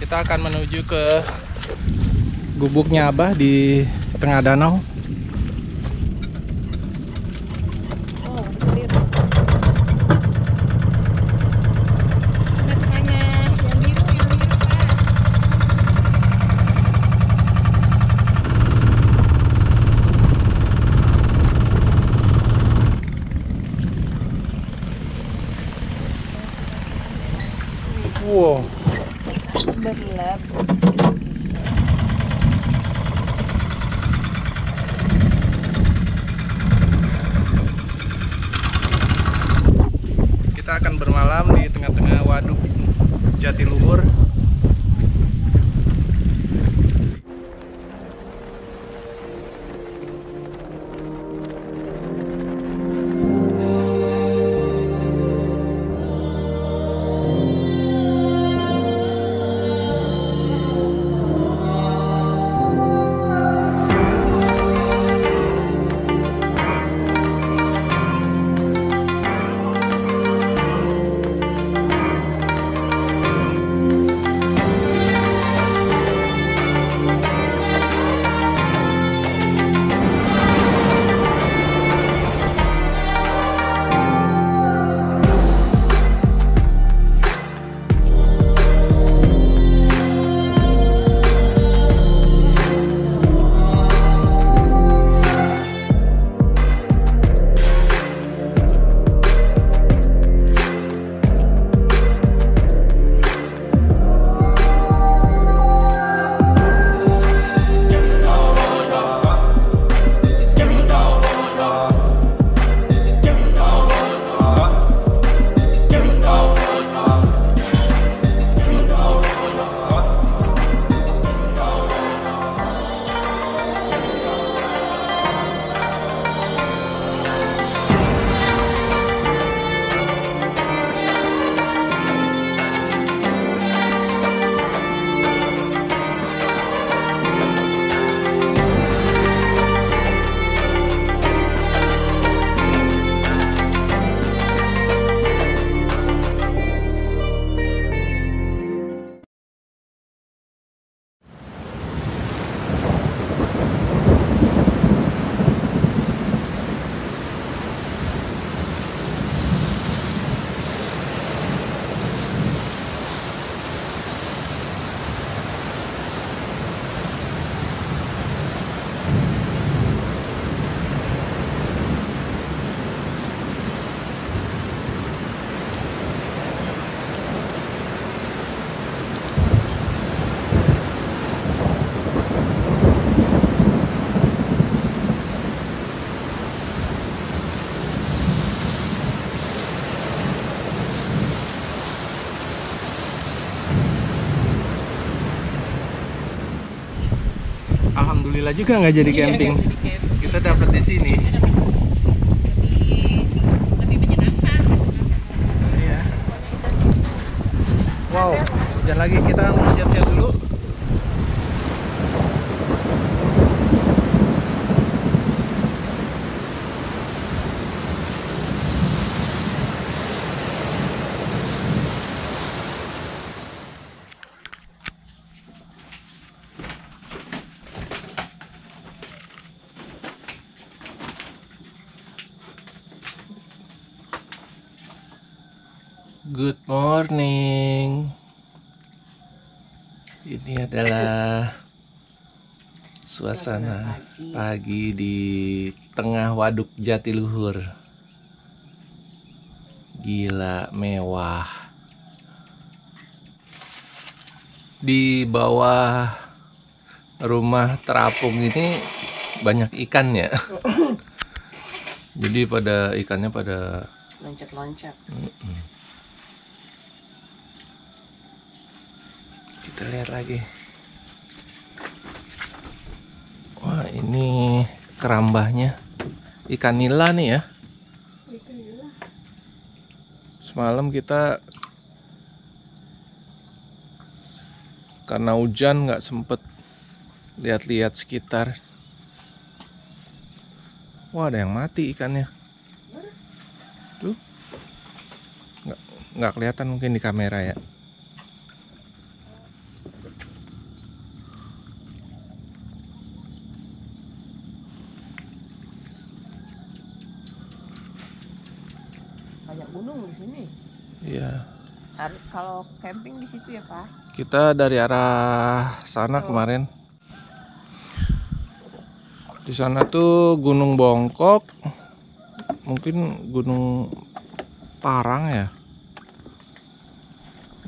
Kita akan menuju ke gubuknya Abah di tengah danau. Oh, clear. Tengahnya yang biru, Pak. Wow, Berlap. kita akan bermalam di tengah-tengah waduk Jatiluhur. Alhamdulillah juga nggak jadi camping. Kita dapat di sini. Lebih menyenangkan. Iya. Wow, hujan lagi, kita mau siap-siap dulu. Good morning. Ini adalah suasana pagi di tengah waduk Jatiluhur. Gila, mewah. Di bawah rumah terapung ini banyak ikan ya. Jadi ikannya pada Loncat-loncat. Kita lihat lagi. Wah, ini kerambahnya ikan nila nih ya. Semalam kita karena hujan nggak sempet lihat-lihat sekitar. Wah, ada yang mati ikannya. Tuh, nggak kelihatan mungkin di kamera ya. Banyak gunung di sini. Iya. Harus kalau camping di situ ya, Pak. Kita dari arah sana kemarin. Di sana tuh Gunung Bongkok. Mungkin Gunung Parang ya.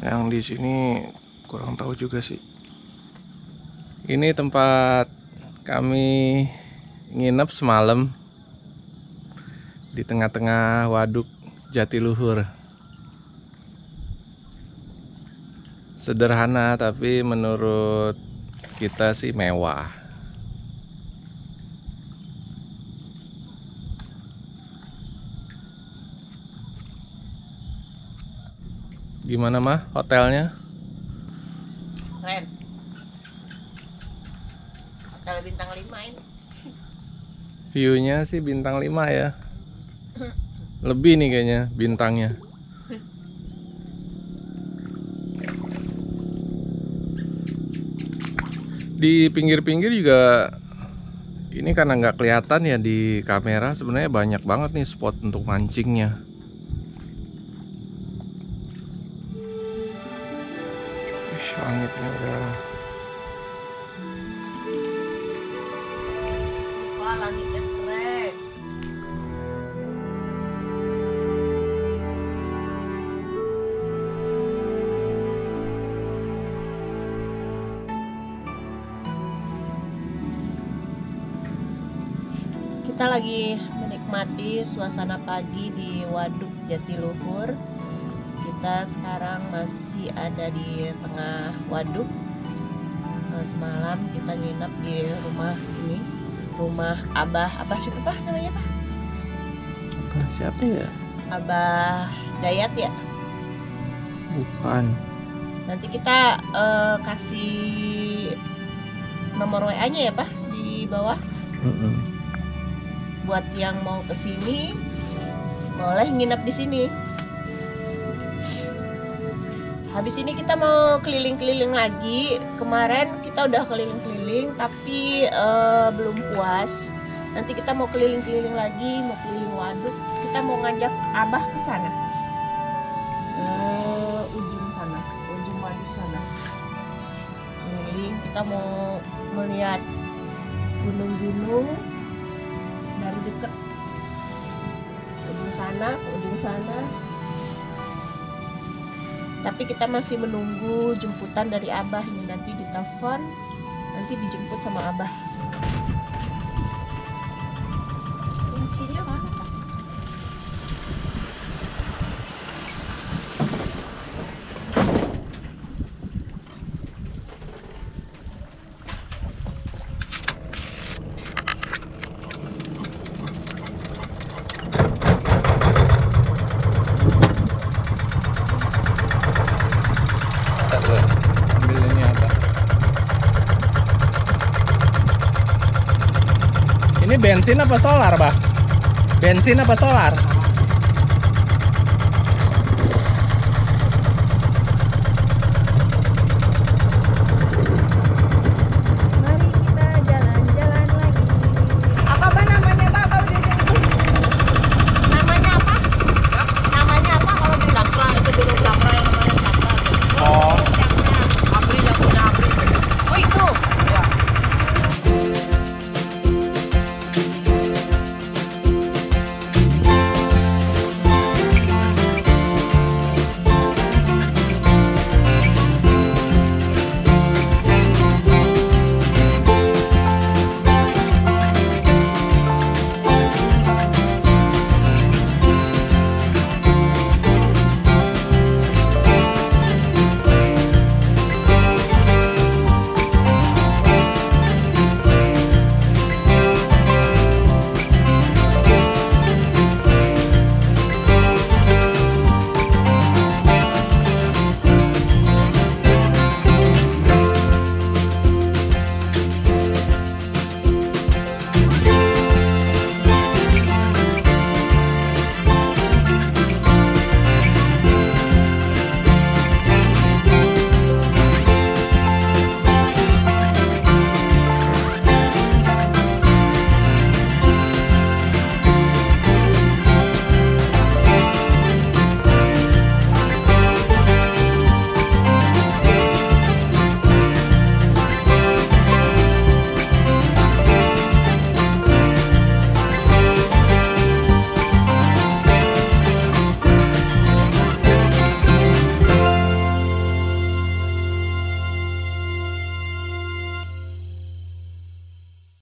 Yang di sini kurang tahu juga sih. Ini tempat kami nginep semalam di tengah-tengah Waduk Jatiluhur. Sederhana tapi menurut kita sih mewah. Gimana mah hotelnya? Keren. Hotel bintang 5 ini. View-nya sih bintang 5 ya. Lebih nih kayaknya bintangnya. Di pinggir-pinggir juga ini karena nggak kelihatan ya di kamera, sebenarnya banyak banget nih spot untuk mancingnya. Langitnya udah. Wah, langitnya keren. Kita lagi menikmati suasana pagi di Waduk Jatiluhur. Kita sekarang masih ada di tengah waduk. Semalam kita nginap di rumah ini, rumah Abah siapa Pak namanya Pak? Siapa ya? Abah Dayat ya? Bukan. Nanti kita kasih nomor WA-nya ya Pak di bawah. Buat yang mau kesini boleh nginap di sini. Habis ini kita mau keliling-keliling lagi. Kemarin kita udah keliling-keliling tapi belum puas. Nanti kita mau keliling-keliling lagi, mau keliling waduk. Kita mau ngajak Abah ke sana. Ujung sana, ujung waduk sana. Keliling, kita mau melihat gunung-gunung dari dekat. Ujung sana, ke ujung sana. Tapi kita masih menunggu jemputan dari Abah ini, nanti ditelepon, nanti dijemput sama Abah. Kuncinya mana Pak? Ambil ini apa? Ini bensin apa solar, Bah? Bensin apa solar?